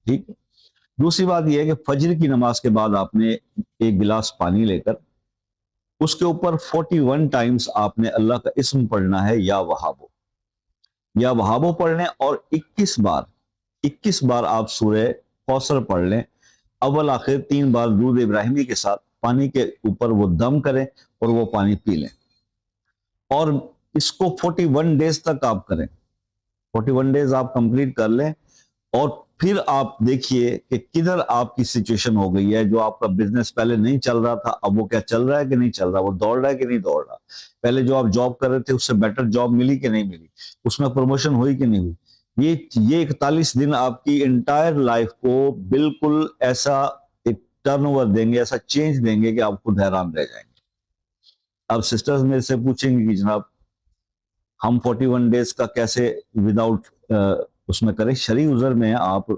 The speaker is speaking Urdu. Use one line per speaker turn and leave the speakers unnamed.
ٹھیک ہے. دوسری بات یہ ہے کہ فجر کی نماز کے بعد آپ نے ایک گلاس پانی لے کر اس کے اوپر 41 ٹائمز آپ نے اللہ کا اسم پڑھنا ہے، یا وہابو، یا وہابو پڑھ لیں، اور 21 بار آپ سورہ کوثر پڑھ لیں، اول آخر 3 بار درود ابراہیمی کے ساتھ پانی کے اوپر وہ دم کریں اور وہ پانی پی لیں. اور اس کو 41 ڈیز تک آپ کریں، 41 ڈیز آپ کمپلیٹ کر لیں، اور پھر آپ دیکھیے کہ کدھر آپ کی سچویشن ہو گئی ہے. جو آپ کا بزنس پہلے نہیں چل رہا تھا، اب وہ کیا چل رہا ہے کہ نہیں چل رہا، وہ دوڑ رہا ہے کہ نہیں دوڑ رہا، پہلے جو آپ جاب کر رہے تھے اس سے بیٹر جاب ملی کہ نہیں ملی، اس میں پروموشن ہوئی کہ نہیں ہوئی. یہ 41 دن آپ کی انٹائر لائف کو بالکل ایسا ایک ٹرن اوور دیں گے، ایسا چینج دیں گے کہ آپ خود حیران رہ جائیں گے. اب سسٹرز میرے سے پوچھیں گے کہ جناب ہم 41 ڈیز کا کیسے وداؤٹ اس میں کریں. شرعی عذر میں آپ